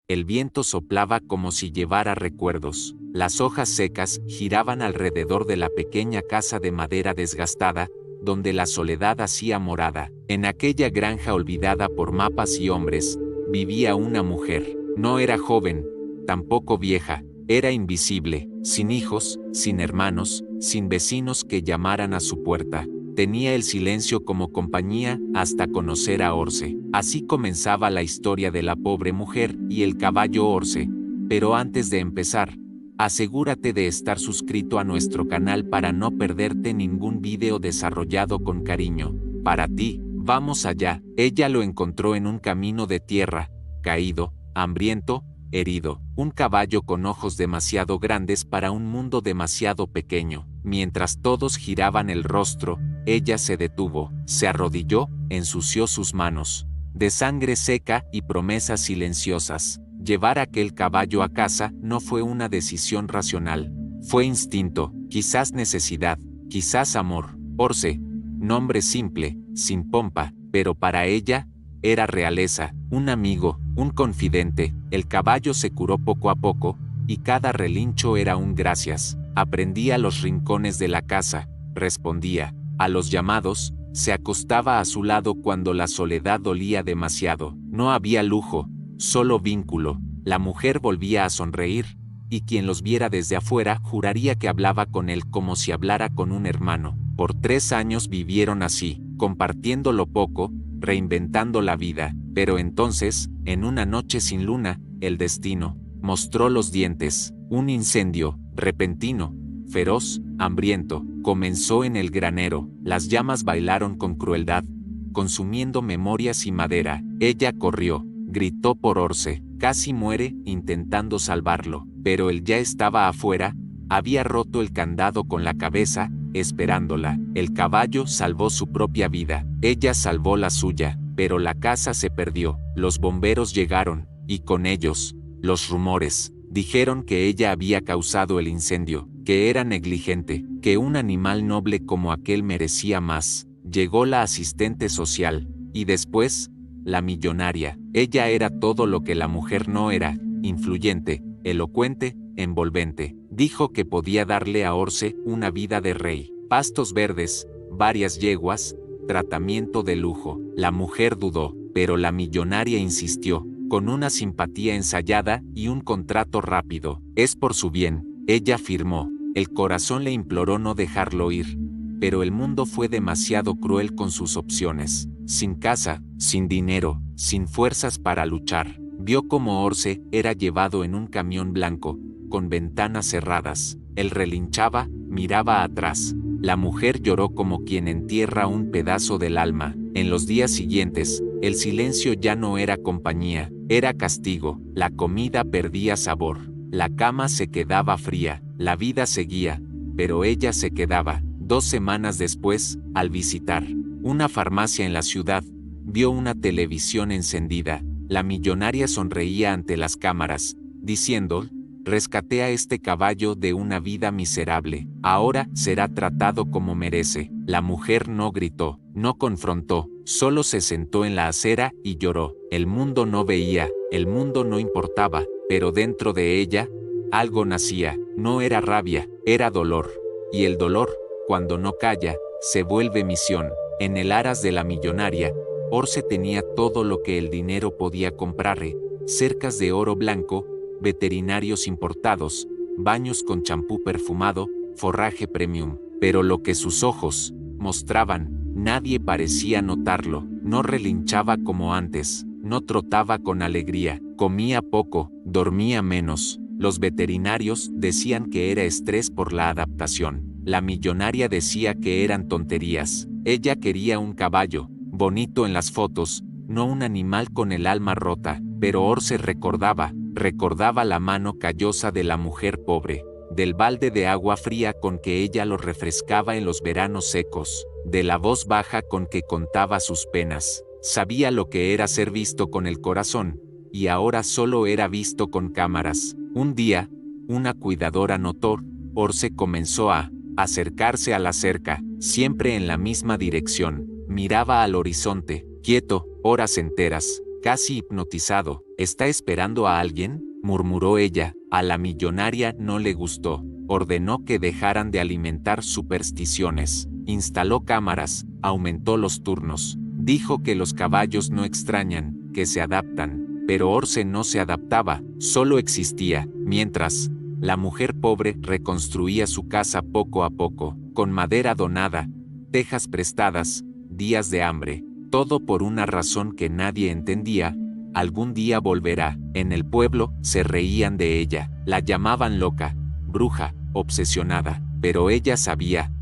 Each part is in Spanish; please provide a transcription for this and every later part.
El viento soplaba como si llevara recuerdos. Las hojas secas giraban alrededor de la pequeña casa de madera desgastada, donde la soledad hacía morada. En aquella granja olvidada por mapas y hombres, vivía una mujer. No era joven, tampoco vieja, era invisible, sin hijos, sin hermanos, sin vecinos que llamaran a su puerta. Tenía el silencio como compañía hasta conocer a Orce. Así comenzaba la historia de la pobre mujer y el caballo Orce. Pero antes de empezar, asegúrate de estar suscrito a nuestro canal para no perderte ningún video desarrollado con cariño. Para ti, vamos allá. Ella lo encontró en un camino de tierra, caído, hambriento, herido. Un caballo con ojos demasiado grandes para un mundo demasiado pequeño. Mientras todos giraban el rostro, ella se detuvo, se arrodilló, ensució sus manos, de sangre seca y promesas silenciosas. Llevar aquel caballo a casa no fue una decisión racional. Fue instinto, quizás necesidad, quizás amor. Orce, nombre simple, sin pompa, pero para ella, era realeza, un amigo, un confidente. El caballo se curó poco a poco, y cada relincho era un gracias. Aprendía los rincones de la casa, respondía a los llamados, se acostaba a su lado cuando la soledad dolía demasiado. No había lujo, solo vínculo. La mujer volvía a sonreír, y quien los viera desde afuera juraría que hablaba con él como si hablara con un hermano. Por 3 años vivieron así, compartiendo lo poco, reinventando la vida. Pero entonces, en una noche sin luna, el destino mostró los dientes. Un incendio, repentino, feroz, hambriento, comenzó en el granero. Las llamas bailaron con crueldad, consumiendo memorias y madera. Ella corrió, gritó por Orce, casi muere intentando salvarlo, pero él ya estaba afuera, había roto el candado con la cabeza, esperándola. El caballo salvó su propia vida, ella salvó la suya, pero la casa se perdió. Los bomberos llegaron, y con ellos, los rumores. Dijeron que ella había causado el incendio, que era negligente, que un animal noble como aquel merecía más. Llegó la asistente social, y después, la millonaria. Ella era todo lo que la mujer no era, influyente, elocuente, envolvente. Dijo que podía darle a Orce una vida de rey, pastos verdes, varias yeguas, tratamiento de lujo. La mujer dudó, pero la millonaria insistió, con una simpatía ensayada y un contrato rápido. Es por su bien, ella firmó. El corazón le imploró no dejarlo ir, pero el mundo fue demasiado cruel con sus opciones. Sin casa, sin dinero, sin fuerzas para luchar. Vio cómo Orce era llevado en un camión blanco, con ventanas cerradas. Él relinchaba, miraba atrás. La mujer lloró como quien entierra un pedazo del alma. En los días siguientes, el silencio ya no era compañía, era castigo. La comida perdía sabor, la cama se quedaba fría, la vida seguía, pero ella se quedaba. 2 semanas después, al visitar una farmacia en la ciudad, vio una televisión encendida. La millonaria sonreía ante las cámaras, diciendo: rescaté a este caballo de una vida miserable, ahora será tratado como merece. La mujer no gritó, no confrontó, solo se sentó en la acera y lloró. El mundo no veía, el mundo no importaba, pero dentro de ella, algo nacía. No era rabia, era dolor. Y el dolor, cuando no calla, se vuelve misión. En el aras de la millonaria, Orce tenía todo lo que el dinero podía comprarle: cercas de oro blanco, veterinarios importados, baños con champú perfumado, forraje premium. Pero lo que sus ojos mostraban, nadie parecía notarlo. No relinchaba como antes, no trotaba con alegría, comía poco, dormía menos. Los veterinarios decían que era estrés por la adaptación. La millonaria decía que eran tonterías. Ella quería un caballo, bonito en las fotos, no un animal con el alma rota. Pero Orce recordaba la mano callosa de la mujer pobre, del balde de agua fría con que ella lo refrescaba en los veranos secos, de la voz baja con que contaba sus penas. Sabía lo que era ser visto con el corazón, y ahora solo era visto con cámaras. Un día, una cuidadora notó: Orce comenzó a acercarse a la cerca, siempre en la misma dirección. Miraba al horizonte, quieto, horas enteras. casi hipnotizado. ¿Está esperando a alguien?, murmuró ella. A la millonaria no le gustó. Ordenó que dejaran de alimentar supersticiones. Instaló cámaras, aumentó los turnos. Dijo que los caballos no extrañan, que se adaptan. Pero Orce no se adaptaba, solo existía. Mientras, la mujer pobre reconstruía su casa poco a poco, con madera donada, tejas prestadas, días de hambre, todo por una razón que nadie entendía. Algún día volverá. En el pueblo se reían de ella, la llamaban loca, bruja, obsesionada, pero ella sabía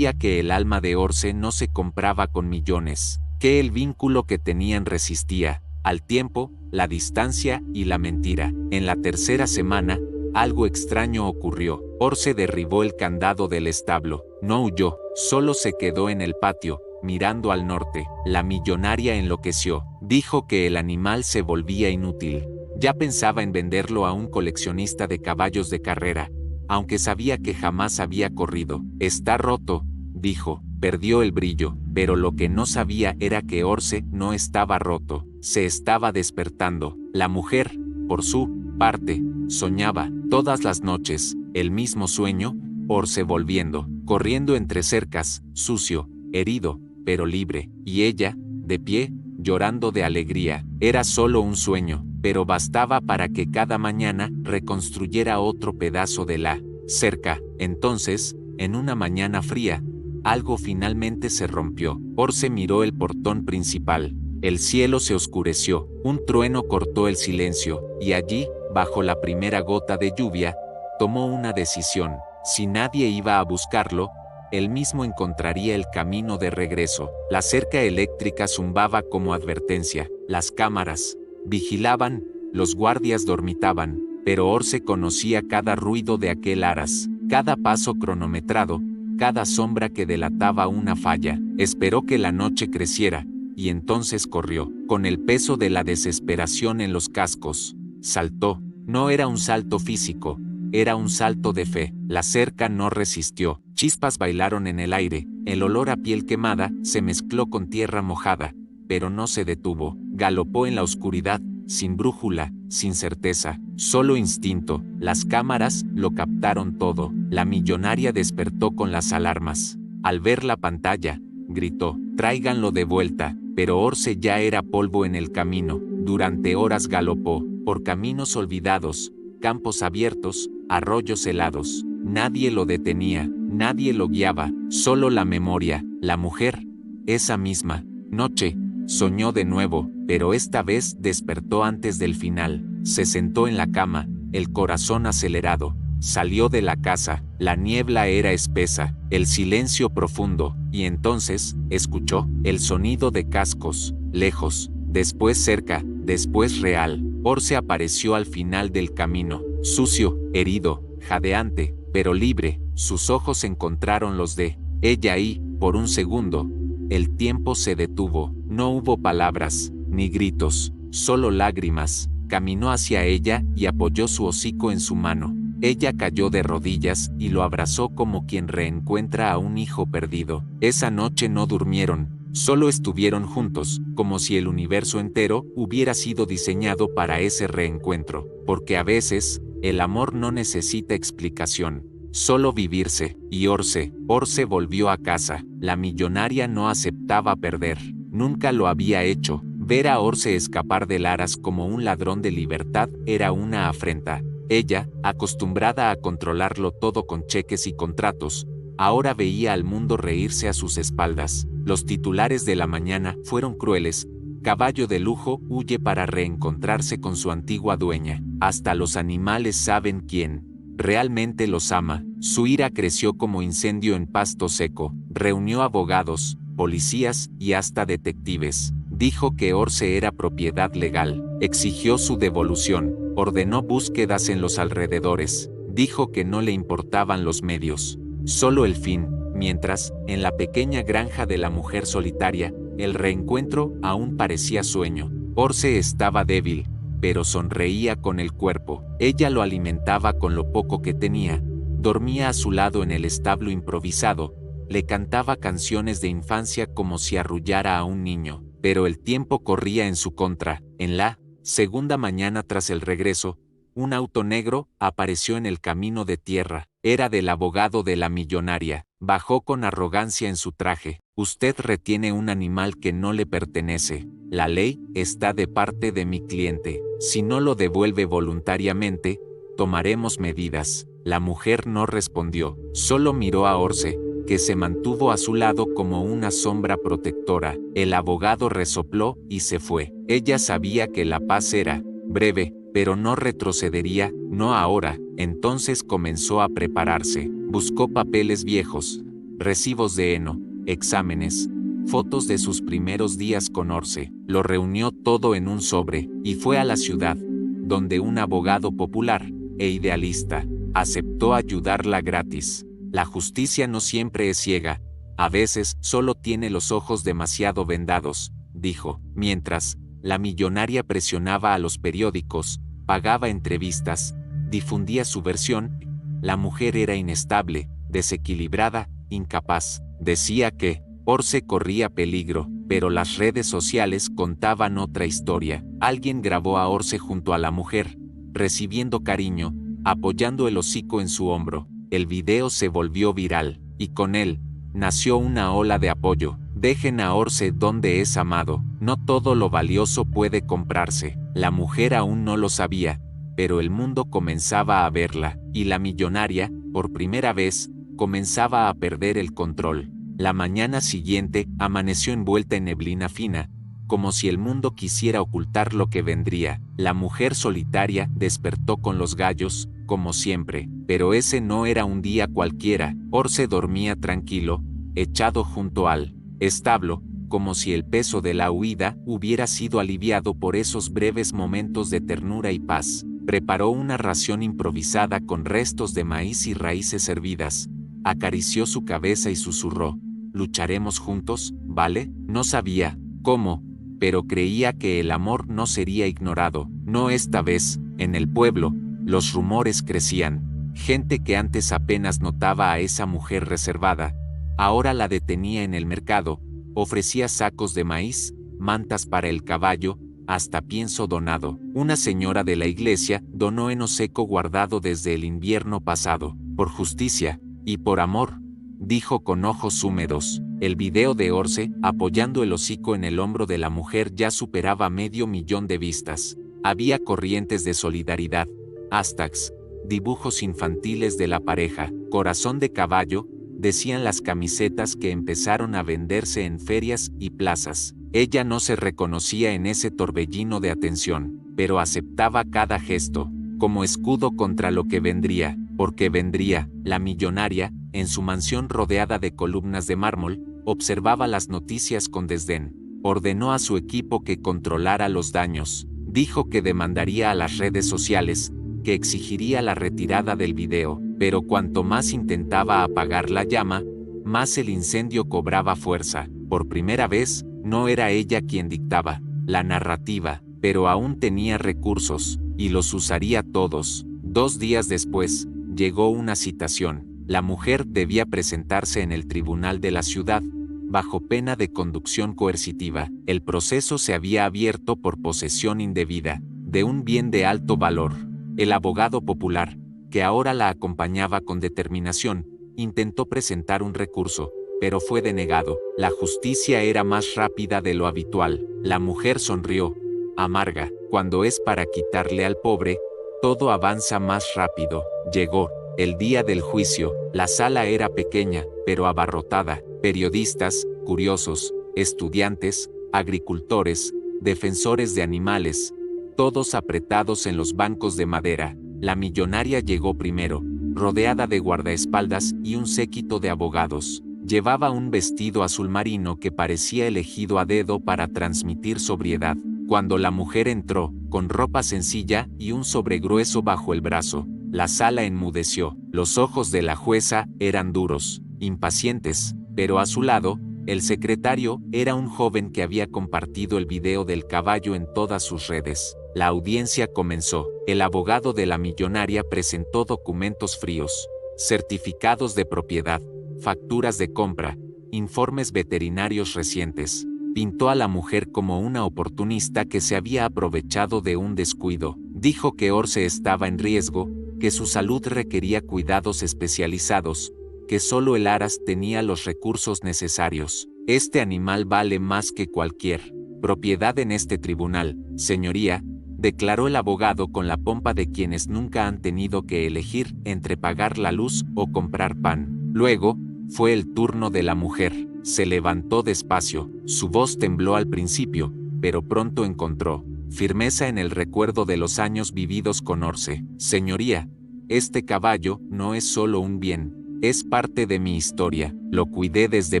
que el alma de Orce no se compraba con millones, que el vínculo que tenían resistía al tiempo, la distancia y la mentira. En la tercera semana, algo extraño ocurrió. Orce derribó el candado del establo. No huyó, solo se quedó en el patio, mirando al norte. La millonaria enloqueció. Dijo que el animal se volvía inútil. Ya pensaba en venderlo a un coleccionista de caballos de carrera, aunque sabía que jamás había corrido. Está roto, dijo. Perdió el brillo, pero lo que no sabía era que Orce no estaba roto. Se estaba despertando. La mujer, por su parte, soñaba todas las noches el mismo sueño. Orce volviendo, corriendo entre cercas, sucio, herido, pero libre, y ella, de pie, llorando de alegría. Era solo un sueño, pero bastaba para que cada mañana reconstruyera otro pedazo de la cerca. Entonces, en una mañana fría, algo finalmente se rompió. Orce miró el portón principal. El cielo se oscureció, un trueno cortó el silencio, y allí, bajo la primera gota de lluvia, tomó una decisión. Si nadie iba a buscarlo, él mismo encontraría el camino de regreso. La cerca eléctrica zumbaba como advertencia. Las cámaras vigilaban, los guardias dormitaban, pero Orce conocía cada ruido de aquel aras, cada paso cronometrado, cada sombra que delataba una falla. Esperó que la noche creciera, y entonces corrió, con el peso de la desesperación en los cascos. Saltó. No era un salto físico, era un salto de fe. La cerca no resistió. Chispas bailaron en el aire, el olor a piel quemada se mezcló con tierra mojada, pero no se detuvo. Galopó en la oscuridad, sin brújula, sin certeza, solo instinto. Las cámaras lo captaron todo. La millonaria despertó con las alarmas. Al ver la pantalla, gritó, «Tráiganlo de vuelta», pero Orce ya era polvo en el camino. Durante horas galopó, por caminos olvidados, campos abiertos, arroyos helados. Nadie lo detenía, nadie lo guiaba, solo la memoria. La mujer, esa misma noche, soñó de nuevo, pero esta vez despertó antes del final. Se sentó en la cama, el corazón acelerado. Salió de la casa, la niebla era espesa, el silencio profundo, y entonces, escuchó el sonido de cascos, lejos, después cerca, después real. Orce apareció al final del camino, sucio, herido, jadeante, pero libre. Sus ojos encontraron los de ella y, por un segundo, el tiempo se detuvo. No hubo palabras, ni gritos, solo lágrimas. Caminó hacia ella y apoyó su hocico en su mano. Ella cayó de rodillas y lo abrazó como quien reencuentra a un hijo perdido. Esa noche no durmieron, solo estuvieron juntos, como si el universo entero hubiera sido diseñado para ese reencuentro. Porque a veces, el amor no necesita explicación, solo vivirse. Y Orce volvió a casa. La millonaria no aceptaba perder. Nunca lo había hecho. Ver a Orce escapar del aras como un ladrón de libertad era una afrenta. Ella, acostumbrada a controlarlo todo con cheques y contratos, ahora veía al mundo reírse a sus espaldas. Los titulares de la mañana fueron crueles. Caballo de lujo huye para reencontrarse con su antigua dueña. Hasta los animales saben quién realmente los ama. Su ira creció como incendio en pasto seco. Reunió abogados, policías y hasta detectives. Dijo que Orce era propiedad legal. Exigió su devolución. Ordenó búsquedas en los alrededores. Dijo que no le importaban los medios, solo el fin. Mientras, en la pequeña granja de la mujer solitaria, el reencuentro aún parecía sueño. Orce estaba débil, pero sonreía con el cuerpo. Ella lo alimentaba con lo poco que tenía. Dormía a su lado en el establo improvisado. Le cantaba canciones de infancia como si arrullara a un niño. Pero el tiempo corría en su contra. En la segunda mañana tras el regreso, un auto negro apareció en el camino de tierra. Era del abogado de la millonaria. Bajó con arrogancia en su traje. Usted retiene un animal que no le pertenece. La ley está de parte de mi cliente. Si no lo devuelve voluntariamente, tomaremos medidas. La mujer no respondió, solo miró a Orce, que se mantuvo a su lado como una sombra protectora. El abogado resopló y se fue. Ella sabía que la paz era breve, pero no retrocedería, no ahora. Entonces comenzó a prepararse. Buscó papeles viejos, recibos de heno, exámenes, fotos de sus primeros días con Orce. Lo reunió todo en un sobre y fue a la ciudad, donde un abogado popular e idealista aceptó ayudarla gratis. La justicia no siempre es ciega, a veces solo tiene los ojos demasiado vendados, dijo, mientras la millonaria presionaba a los periódicos, pagaba entrevistas, difundía su versión. La mujer era inestable, desequilibrada, incapaz. Decía que Orce corría peligro, pero las redes sociales contaban otra historia. Alguien grabó a Orce junto a la mujer, recibiendo cariño, apoyando el hocico en su hombro. El video se volvió viral, y con él nació una ola de apoyo. Dejen a Orce donde es amado. No todo lo valioso puede comprarse. La mujer aún no lo sabía, pero el mundo comenzaba a verla, y la millonaria, por primera vez, comenzaba a perder el control. La mañana siguiente amaneció envuelta en neblina fina, como si el mundo quisiera ocultar lo que vendría. La mujer solitaria despertó con los gallos, como siempre, pero ese no era un día cualquiera. Orce dormía tranquilo, echado junto al establo, como si el peso de la huida hubiera sido aliviado por esos breves momentos de ternura y paz. Preparó una ración improvisada con restos de maíz y raíces hervidas. Acarició su cabeza y susurró, «Lucharemos juntos, ¿vale?» No sabía cómo, pero creía que el amor no sería ignorado. No esta vez. En el pueblo, los rumores crecían. Gente que antes apenas notaba a esa mujer reservada, ahora la detenía en el mercado, ofrecía sacos de maíz, mantas para el caballo, hasta pienso donado. Una señora de la iglesia donó heno seco guardado desde el invierno pasado. Por justicia y por amor, dijo con ojos húmedos. El video de Orce, apoyando el hocico en el hombro de la mujer, ya superaba 500.000 de vistas. Había corrientes de solidaridad, hashtags, dibujos infantiles de la pareja, corazón de caballo, decían las camisetas que empezaron a venderse en ferias y plazas. Ella no se reconocía en ese torbellino de atención, pero aceptaba cada gesto, como escudo contra lo que vendría, porque vendría. La millonaria, en su mansión rodeada de columnas de mármol, observaba las noticias con desdén. Ordenó a su equipo que controlara los daños. Dijo que demandaría a las redes sociales, que exigiría la retirada del video, pero cuanto más intentaba apagar la llama, más el incendio cobraba fuerza. Por primera vez, no era ella quien dictaba la narrativa, pero aún tenía recursos, y los usaría todos. 2 días después, llegó una citación. La mujer debía presentarse en el tribunal de la ciudad, bajo pena de conducción coercitiva. El proceso se había abierto por posesión indebida de un bien de alto valor. El abogado popular, que ahora la acompañaba con determinación, intentó presentar un recurso, pero fue denegado. La justicia era más rápida de lo habitual. La mujer sonrió, amarga. Cuando es para quitarle al pobre, todo avanza más rápido. Llegó el día del juicio. La sala era pequeña, pero abarrotada. Periodistas, curiosos, estudiantes, agricultores, defensores de animales, todos apretados en los bancos de madera. La millonaria llegó primero, rodeada de guardaespaldas y un séquito de abogados. Llevaba un vestido azul marino que parecía elegido a dedo para transmitir sobriedad. Cuando la mujer entró, con ropa sencilla y un sobre grueso bajo el brazo, la sala enmudeció. Los ojos de la jueza eran duros, impacientes, pero a su lado, el secretario era un joven que había compartido el video del caballo en todas sus redes. La audiencia comenzó. El abogado de la millonaria presentó documentos fríos, certificados de propiedad, facturas de compra, informes veterinarios recientes, Pintó a la mujer como una oportunista que se había aprovechado de un descuido. Dijo que Orce estaba en riesgo, que su salud requería cuidados especializados, que solo el Aras tenía los recursos necesarios. Este animal vale más que cualquier propiedad en este tribunal, señoría, declaró el abogado con la pompa de quienes nunca han tenido que elegir entre pagar la luz o comprar pan. Luego, fue el turno de la mujer. Se levantó despacio, su voz tembló al principio, pero pronto encontró firmeza en el recuerdo de los años vividos con Orce. Señoría, este caballo no es solo un bien, es parte de mi historia. Lo cuidé desde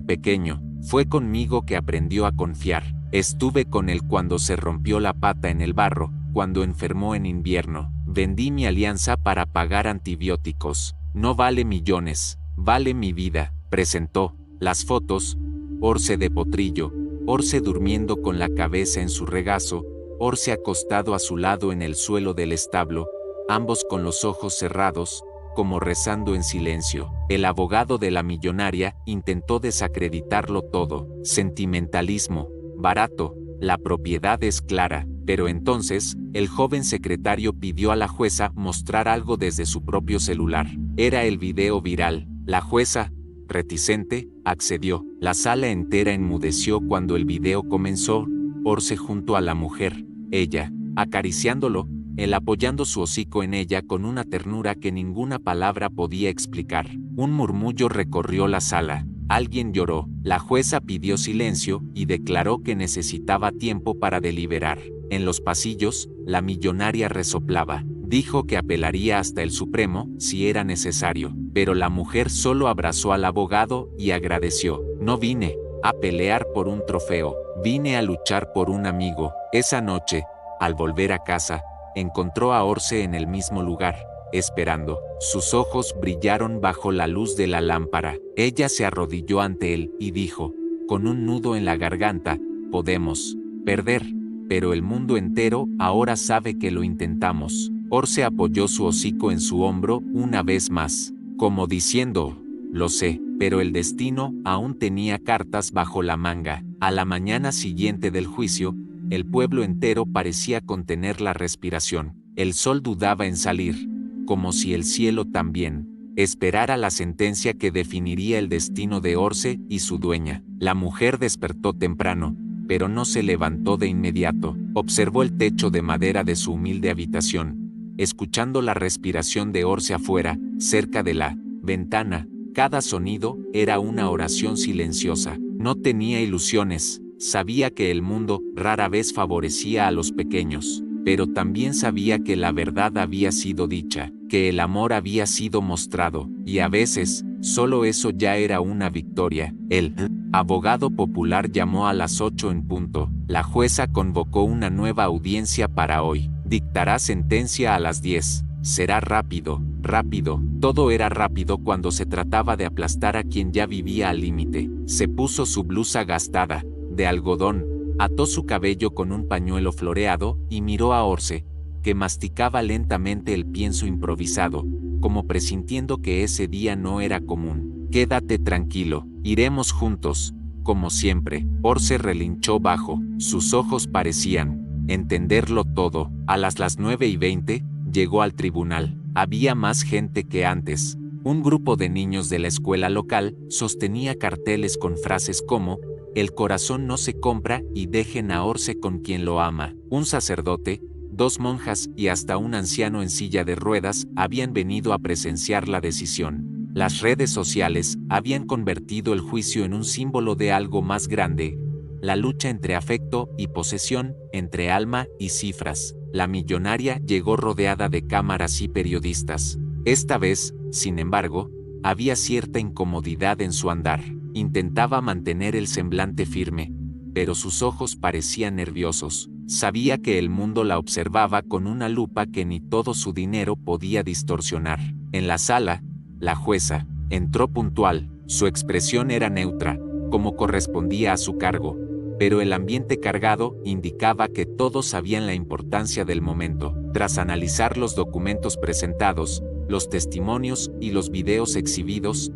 pequeño, fue conmigo que aprendió a confiar. Estuve con él cuando se rompió la pata en el barro, cuando enfermó en invierno. Vendí mi alianza para pagar antibióticos. No vale millones, vale mi vida. Presentó las fotos: Orce de potrillo, Orce durmiendo con la cabeza en su regazo, Orce acostado a su lado en el suelo del establo, ambos con los ojos cerrados, como rezando en silencio. El abogado de la millonaria intentó desacreditarlo todo. Sentimentalismo, barato, la propiedad es clara. Pero entonces, el joven secretario pidió a la jueza mostrar algo desde su propio celular. Era el video viral. La jueza, reticente, accedió. La sala entera enmudeció cuando el video comenzó. Orce junto a la mujer, ella, acariciándolo, él apoyando su hocico en ella con una ternura que ninguna palabra podía explicar. Un murmullo recorrió la sala. Alguien lloró. La jueza pidió silencio y declaró que necesitaba tiempo para deliberar. En los pasillos, la millonaria resoplaba. Dijo que apelaría hasta el Supremo si era necesario, pero la mujer solo abrazó al abogado y agradeció. No vine a pelear por un trofeo, vine a luchar por un amigo. Esa noche, al volver a casa, encontró a Orce en el mismo lugar, esperando. Sus ojos brillaron bajo la luz de la lámpara. Ella se arrodilló ante él y dijo, con un nudo en la garganta, podemos perder, pero el mundo entero ahora sabe que lo intentamos. Orce apoyó su hocico en su hombro una vez más, como diciendo, lo sé, pero el destino aún tenía cartas bajo la manga. A la mañana siguiente del juicio, el pueblo entero parecía contener la respiración. El sol dudaba en salir, como si el cielo también esperara la sentencia que definiría el destino de Orce y su dueña. La mujer despertó temprano, pero no se levantó de inmediato. Observó el techo de madera de su humilde habitación, escuchando la respiración de Orce afuera, cerca de la ventana. Cada sonido era una oración silenciosa. No tenía ilusiones, sabía que el mundo rara vez favorecía a los pequeños, pero también sabía que la verdad había sido dicha, que el amor había sido mostrado, y a veces, solo eso ya era una victoria. El abogado popular llamó a las 8 en punto. La jueza convocó una nueva audiencia para hoy. Dictará sentencia a las 10. Será rápido, rápido. Todo era rápido cuando se trataba de aplastar a quien ya vivía al límite. Se puso su blusa gastada, de algodón, ató su cabello con un pañuelo floreado y miró a Orce, que masticaba lentamente el pienso improvisado, como presintiendo que ese día no era común. Quédate tranquilo, iremos juntos, como siempre. Orce relinchó bajo, sus ojos parecían entenderlo todo. A las 9:20, llegó al tribunal. Había más gente que antes. Un grupo de niños de la escuela local sostenía carteles con frases como, el corazón no se compra y dejen a Orce con quien lo ama. Un sacerdote, 2 monjas y hasta un anciano en silla de ruedas habían venido a presenciar la decisión. Las redes sociales habían convertido el juicio en un símbolo de algo más grande, la lucha entre afecto y posesión, entre alma y cifras. La millonaria llegó rodeada de cámaras y periodistas. Esta vez, sin embargo, había cierta incomodidad en su andar. Intentaba mantener el semblante firme, pero sus ojos parecían nerviosos. Sabía que el mundo la observaba con una lupa que ni todo su dinero podía distorsionar. En la sala, la jueza entró puntual. Su expresión era neutra, como correspondía a su cargo, pero el ambiente cargado indicaba que todos sabían la importancia del momento. Tras analizar los documentos presentados, los testimonios y los videos exhibidos,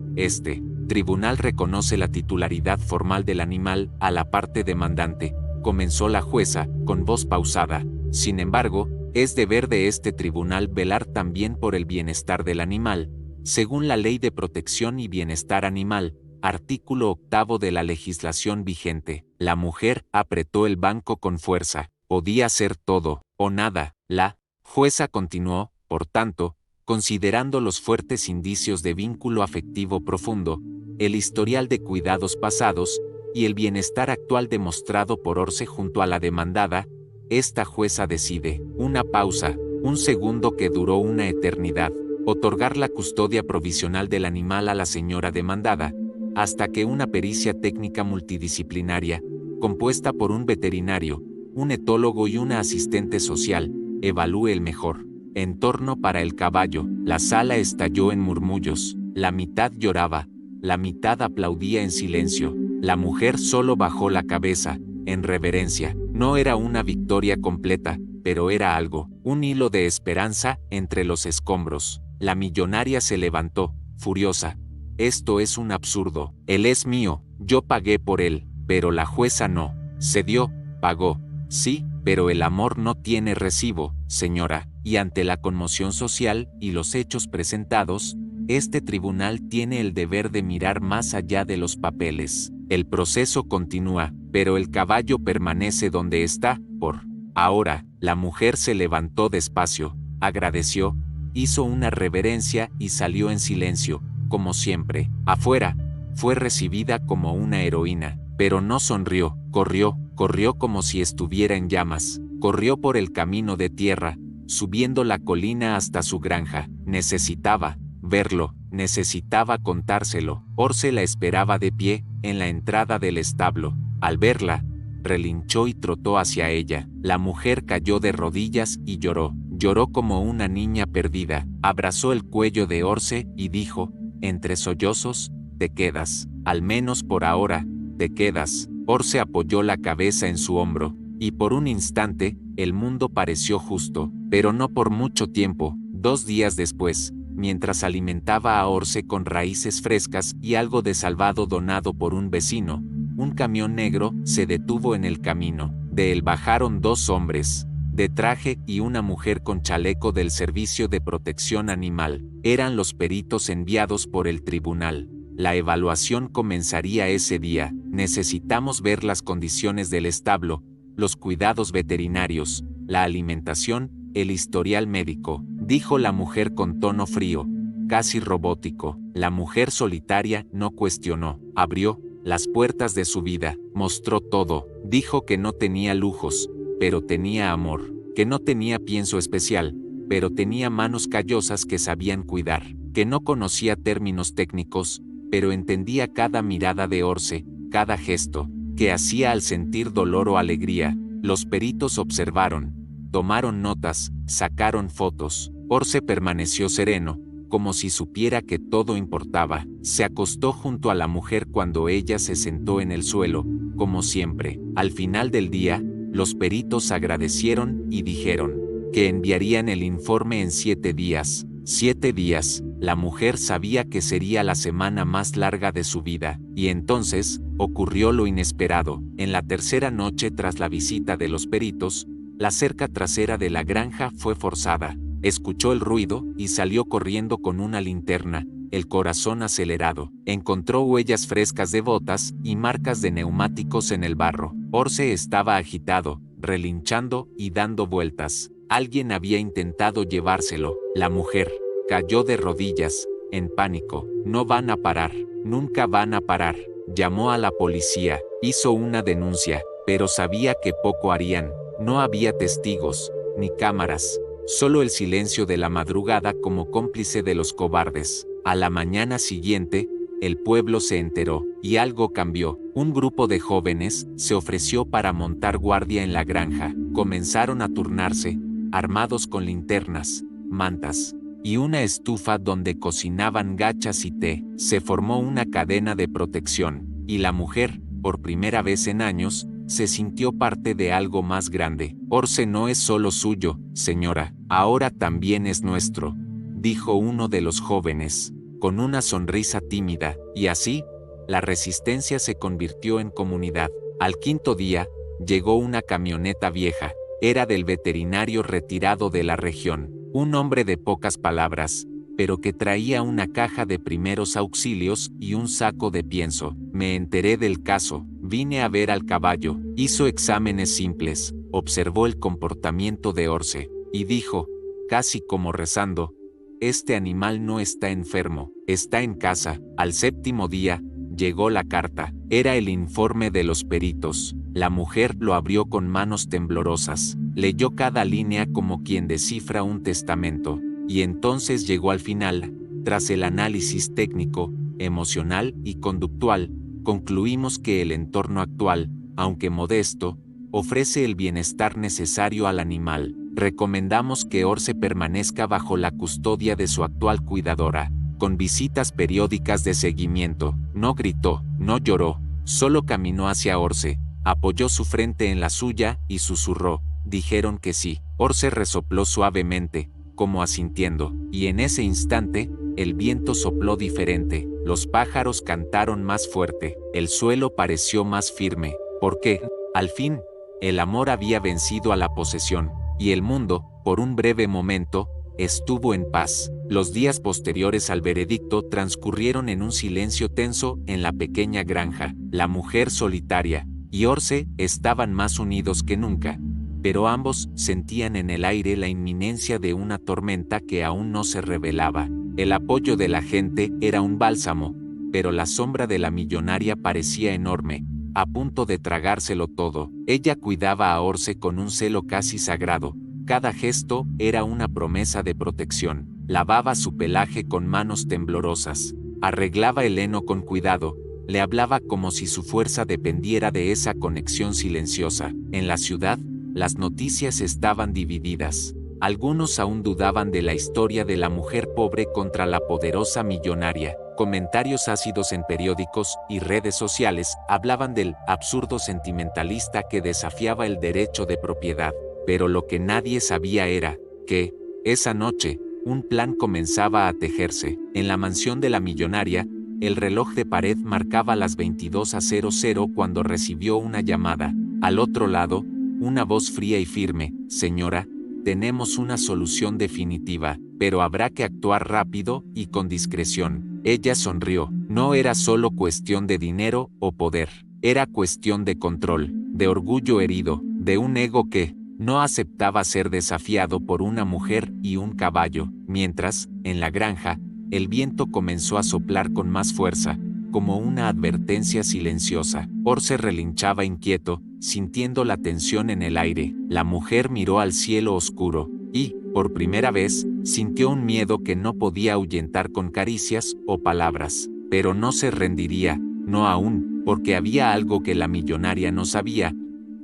tribunal reconoce la titularidad formal del animal a la parte demandante, comenzó la jueza, con voz pausada. Sin embargo, es deber de este tribunal velar también por el bienestar del animal, según la Ley de Protección y Bienestar Animal, artículo 8 de la legislación vigente. La mujer apretó el banco con fuerza. Podía ser todo, o nada. La jueza continuó, por tanto, considerando los fuertes indicios de vínculo afectivo profundo, el historial de cuidados pasados, y el bienestar actual demostrado por Orce junto a la demandada, esta jueza decide, una pausa, un segundo que duró una eternidad, otorgar la custodia provisional del animal a la señora demandada, hasta que una pericia técnica multidisciplinaria, compuesta por un veterinario, un etólogo y una asistente social, evalúe el mejor entorno para el caballo. La sala estalló en murmullos, la mitad lloraba, la mitad aplaudía en silencio. La mujer solo bajó la cabeza, en reverencia. No era una victoria completa, pero era algo, un hilo de esperanza entre los escombros. La millonaria se levantó, furiosa. Esto es un absurdo. Él es mío, yo pagué por él, pero la jueza no. Cedió, pagó. Sí, pero el amor no tiene recibo, señora, y ante la conmoción social y los hechos presentados, este tribunal tiene el deber de mirar más allá de los papeles. El proceso continúa, pero el caballo permanece donde está, por ahora. La mujer se levantó despacio, agradeció, hizo una reverencia y salió en silencio, como siempre. Afuera, fue recibida como una heroína, pero no sonrió, corrió como si estuviera en llamas, corrió por el camino de tierra, subiendo la colina hasta su granja. Necesitaba verlo, necesitaba contárselo. Orce la esperaba de pie, en la entrada del establo. Al verla, relinchó y trotó hacia ella. La mujer cayó de rodillas y lloró como una niña perdida. Abrazó el cuello de Orce y dijo, entre sollozos, te quedas, al menos por ahora, te quedas. Orce apoyó la cabeza en su hombro, y por un instante, el mundo pareció justo, pero no por mucho tiempo. 2 días después, mientras alimentaba a Orce con raíces frescas y algo de salvado donado por un vecino, un camión negro se detuvo en el camino. De él bajaron 2 hombres, de traje y una mujer con chaleco del Servicio de Protección Animal. Eran los peritos enviados por el tribunal. La evaluación comenzaría ese día. Necesitamos ver las condiciones del establo, los cuidados veterinarios, la alimentación, el historial médico, dijo la mujer con tono frío, casi robótico. La mujer solitaria no cuestionó, abrió las puertas de su vida, mostró todo, dijo que no tenía lujos, pero tenía amor, que no tenía pienso especial, pero tenía manos callosas que sabían cuidar, que no conocía términos técnicos, pero entendía cada mirada de Orce, cada gesto, que hacía al sentir dolor o alegría. Los peritos observaron, tomaron notas, sacaron fotos. Orce permaneció sereno, como si supiera que todo importaba. Se acostó junto a la mujer cuando ella se sentó en el suelo, como siempre. Al final del día, los peritos agradecieron y dijeron que enviarían el informe en 7 días. 7 días. La mujer sabía que sería la semana más larga de su vida, y entonces, ocurrió lo inesperado. En la tercera noche tras la visita de los peritos, la cerca trasera de la granja fue forzada. Escuchó el ruido y salió corriendo con una linterna, el corazón acelerado. Encontró huellas frescas de botas y marcas de neumáticos en el barro. Orce estaba agitado, relinchando y dando vueltas. Alguien había intentado llevárselo. La mujer cayó de rodillas, en pánico. No van a parar, nunca van a parar. Llamó a la policía, hizo una denuncia, pero sabía que poco harían. No había testigos, ni cámaras, solo el silencio de la madrugada como cómplice de los cobardes. A la mañana siguiente, el pueblo se enteró, y algo cambió. Un grupo de jóvenes se ofreció para montar guardia en la granja. Comenzaron a turnarse, armados con linternas, mantas y una estufa donde cocinaban gachas y té. Se formó una cadena de protección, y la mujer, por primera vez en años, se sintió parte de algo más grande. Orce no es solo suyo, señora, ahora también es nuestro, dijo uno de los jóvenes. con una sonrisa tímida, y así, la resistencia se convirtió en comunidad. Al quinto día, llegó una camioneta vieja. Era del veterinario retirado de la región, un hombre de pocas palabras, pero que traía una caja de primeros auxilios y un saco de pienso. Me enteré del caso, vine a ver al caballo, hizo exámenes simples, observó el comportamiento de Orce, y dijo, casi como rezando, este animal no está enfermo, está en casa. Al séptimo día, llegó la carta, era el informe de los peritos. La mujer lo abrió con manos temblorosas, leyó cada línea como quien descifra un testamento, y entonces llegó al final. Tras el análisis técnico, emocional y conductual, concluimos que el entorno actual, aunque modesto, ofrece el bienestar necesario al animal. Recomendamos que Orce permanezca bajo la custodia de su actual cuidadora, con visitas periódicas de seguimiento. No gritó, no lloró, solo caminó hacia Orce, apoyó su frente en la suya y susurró, dijeron que sí. Orce resopló suavemente, como asintiendo, y en ese instante, el viento sopló diferente, los pájaros cantaron más fuerte, el suelo pareció más firme, porque, al fin, el amor había vencido a la posesión, y el mundo, por un breve momento, estuvo en paz. Los días posteriores al veredicto transcurrieron en un silencio tenso en la pequeña granja. La mujer solitaria y Orce estaban más unidos que nunca, pero ambos sentían en el aire la inminencia de una tormenta que aún no se revelaba. El apoyo de la gente era un bálsamo, pero la sombra de la millonaria parecía enorme, a punto de tragárselo todo. Ella cuidaba a Orce con un celo casi sagrado. Cada gesto era una promesa de protección. Lavaba su pelaje con manos temblorosas, arreglaba el heno con cuidado, le hablaba como si su fuerza dependiera de esa conexión silenciosa. En la ciudad, las noticias estaban divididas. Algunos aún dudaban de la historia de la mujer pobre contra la poderosa millonaria. Comentarios ácidos en periódicos y redes sociales hablaban del absurdo sentimentalista que desafiaba el derecho de propiedad. Pero lo que nadie sabía era que, esa noche, un plan comenzaba a tejerse. En la mansión de la millonaria, el reloj de pared marcaba las 22:00 cuando recibió una llamada. Al otro lado, una voz fría y firme: señora, tenemos una solución definitiva, pero habrá que actuar rápido y con discreción. Ella sonrió. No era solo cuestión de dinero o poder, era cuestión de control, de orgullo herido, de un ego que no aceptaba ser desafiado por una mujer y un caballo. Mientras, en la granja, el viento comenzó a soplar con más fuerza, como una advertencia silenciosa. Orce relinchaba inquieto, sintiendo la tensión en el aire. La mujer miró al cielo oscuro, y, por primera vez, sintió un miedo que no podía ahuyentar con caricias o palabras. Pero no se rendiría, no aún, porque había algo que la millonaria no sabía.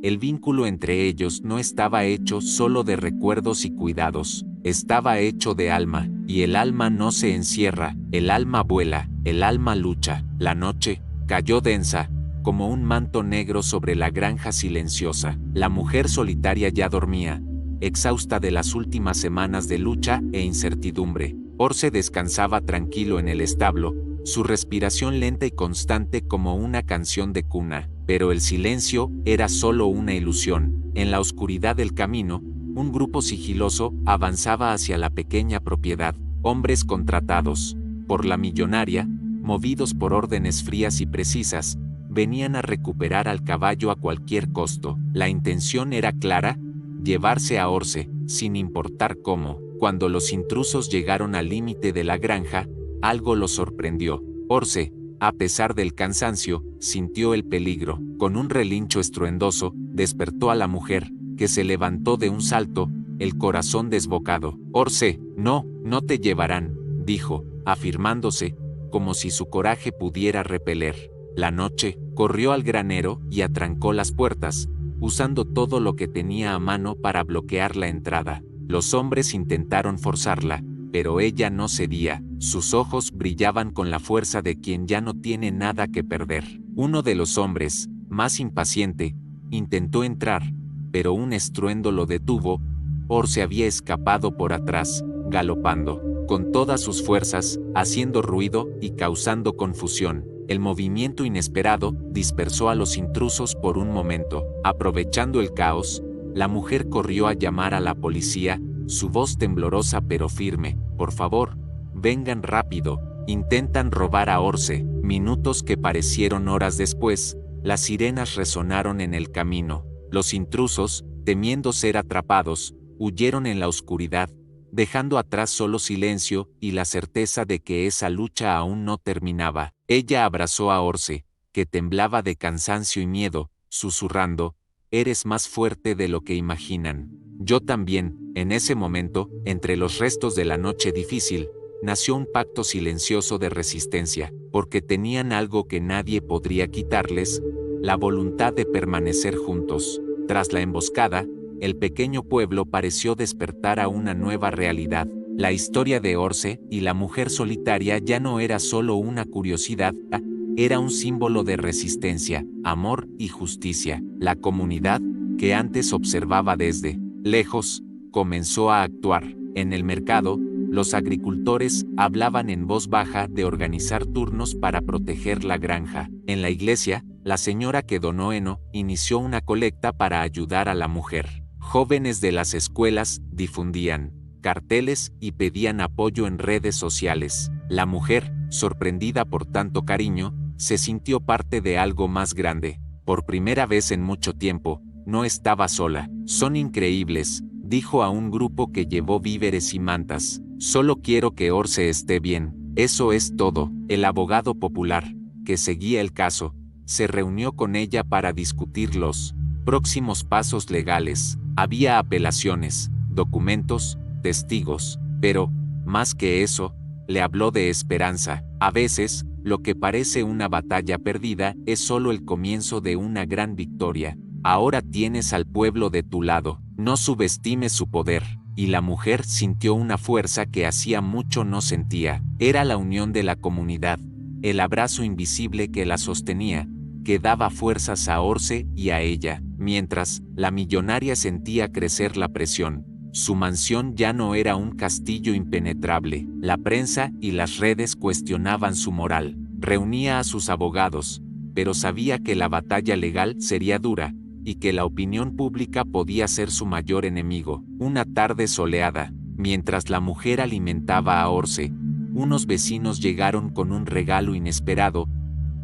El vínculo entre ellos no estaba hecho solo de recuerdos y cuidados, estaba hecho de alma, y el alma no se encierra, el alma vuela, el alma lucha. La noche cayó densa, como un manto negro sobre la granja silenciosa. La mujer solitaria ya dormía, exhausta de las últimas semanas de lucha e incertidumbre. Orce descansaba tranquilo en el establo, su respiración lenta y constante como una canción de cuna. Pero el silencio era solo una ilusión. En la oscuridad del camino, un grupo sigiloso avanzaba hacia la pequeña propiedad. Hombres contratados por la millonaria, movidos por órdenes frías y precisas, venían a recuperar al caballo a cualquier costo. La intención era clara: llevarse a Orce, sin importar cómo. Cuando los intrusos llegaron al límite de la granja, algo los sorprendió. Orce, a pesar del cansancio, sintió el peligro. Con un relincho estruendoso, despertó a la mujer, que se levantó de un salto, el corazón desbocado. Orce, no te llevarán, dijo, afirmándose, como si su coraje pudiera repeler. La noche, corrió al granero y atrancó las puertas, usando todo lo que tenía a mano para bloquear la entrada. Los hombres intentaron forzarla, pero ella no cedía. Sus ojos brillaban con la fuerza de quien ya no tiene nada que perder. Uno de los hombres, más impaciente, intentó entrar, pero un estruendo lo detuvo. Orce había escapado por atrás, galopando. con todas sus fuerzas, haciendo ruido y causando confusión. El movimiento inesperado dispersó a los intrusos por un momento. Aprovechando el caos, la mujer corrió a llamar a la policía, su voz temblorosa pero firme. «Por favor, vengan rápido, intentan robar a Orce». Minutos que parecieron horas después, las sirenas resonaron en el camino. Los intrusos, temiendo ser atrapados, huyeron en la oscuridad, dejando atrás solo silencio y la certeza de que esa lucha aún no terminaba. Ella abrazó a Orce, que temblaba de cansancio y miedo, susurrando: «Eres más fuerte de lo que imaginan». Yo también. En ese momento, entre los restos de la noche difícil, nació un pacto silencioso de resistencia, porque tenían algo que nadie podría quitarles: la voluntad de permanecer juntos. Tras la emboscada, el pequeño pueblo pareció despertar a una nueva realidad. La historia de Orce y la mujer solitaria ya no era solo una curiosidad, era un símbolo de resistencia, amor y justicia. La comunidad, que antes observaba desde lejos, comenzó a actuar. En el mercado, los agricultores hablaban en voz baja de organizar turnos para proteger la granja. En la iglesia, la señora que donó heno inició una colecta para ayudar a la mujer. Jóvenes de las escuelas difundían carteles y pedían apoyo en redes sociales. La mujer, sorprendida por tanto cariño, se sintió parte de algo más grande. Por primera vez en mucho tiempo, no estaba sola. «Son increíbles», dijo a un grupo que llevó víveres y mantas. «Solo quiero que Orce esté bien. Eso es todo». El abogado popular, que seguía el caso, se reunió con ella para discutir los próximos pasos legales. Había apelaciones, documentos, testigos, pero, más que eso, le habló de esperanza. A veces, lo que parece una batalla perdida es solo el comienzo de una gran victoria. Ahora tienes al pueblo de tu lado, no subestimes su poder. Y la mujer sintió una fuerza que hacía mucho no sentía. Era la unión de la comunidad, el abrazo invisible que la sostenía, que daba fuerzas a Orce y a ella, mientras la millonaria sentía crecer la presión. Su mansión ya no era un castillo impenetrable. La prensa y las redes cuestionaban su moral. Reunía a sus abogados, pero sabía que la batalla legal sería dura, y que la opinión pública podía ser su mayor enemigo. Una tarde soleada, mientras la mujer alimentaba a Orce, unos vecinos llegaron con un regalo inesperado: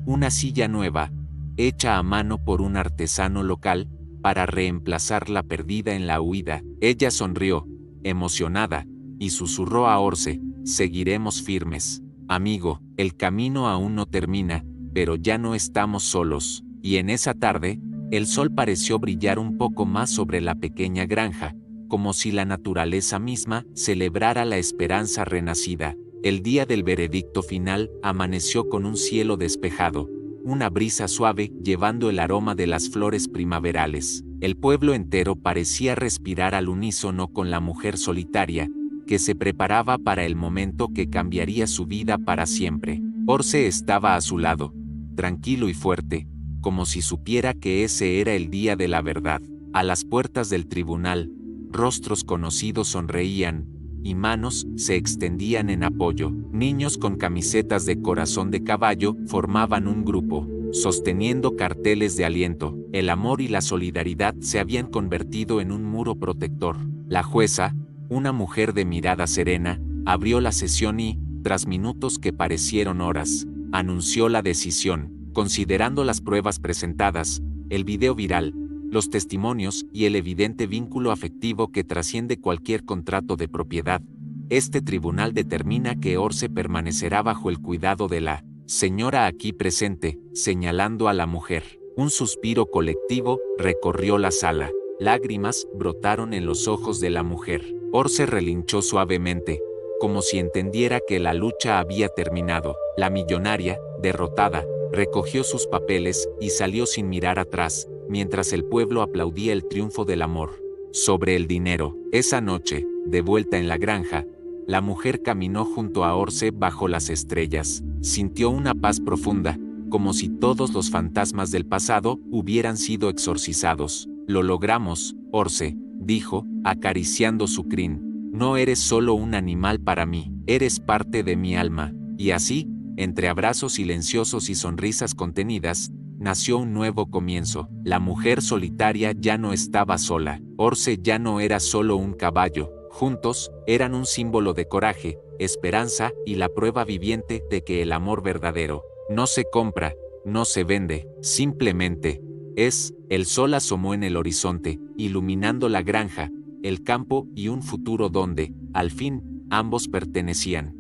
una silla nueva, hecha a mano por un artesano local, para reemplazar la perdida en la huida. Ella sonrió, emocionada, y susurró a Orce: «Seguiremos firmes. Amigo, el camino aún no termina, pero ya no estamos solos». Y en esa tarde, el sol pareció brillar un poco más sobre la pequeña granja, como si la naturaleza misma celebrara la esperanza renacida. El día del veredicto final amaneció con un cielo despejado, una brisa suave llevando el aroma de las flores primaverales. El pueblo entero parecía respirar al unísono con la mujer solitaria, que se preparaba para el momento que cambiaría su vida para siempre. Orce estaba a su lado, tranquilo y fuerte, como si supiera que ese era el día de la verdad. A las puertas del tribunal, rostros conocidos sonreían, y manos se extendían en apoyo. Niños con camisetas de corazón de caballo formaban un grupo, sosteniendo carteles de aliento. El amor y la solidaridad se habían convertido en un muro protector. La jueza, una mujer de mirada serena, abrió la sesión y, tras minutos que parecieron horas, anunció la decisión. Considerando las pruebas presentadas, el video viral, los testimonios y el evidente vínculo afectivo que trasciende cualquier contrato de propiedad, este tribunal determina que Orce permanecerá bajo el cuidado de la señora aquí presente, señalando a la mujer. Un suspiro colectivo recorrió la sala. Lágrimas brotaron en los ojos de la mujer. Orce relinchó suavemente, como si entendiera que la lucha había terminado. La millonaria, derrotada, recogió sus papeles y salió sin mirar atrás, mientras el pueblo aplaudía el triunfo del amor sobre el dinero. Esa noche, de vuelta en la granja, la mujer caminó junto a Orce bajo las estrellas. Sintió una paz profunda, como si todos los fantasmas del pasado hubieran sido exorcizados. «Lo logramos, Orce», dijo, acariciando su crin. no eres solo un animal para mí, eres parte de mi alma. Y así, entre abrazos silenciosos y sonrisas contenidas, nació un nuevo comienzo. La mujer solitaria ya no estaba sola. Orce ya no era solo un caballo. Juntos, eran un símbolo de coraje, esperanza y la prueba viviente de que el amor verdadero no se compra, no se vende, simplemente es. El sol asomó en el horizonte, iluminando la granja, el campo y un futuro donde, al fin, ambos pertenecían.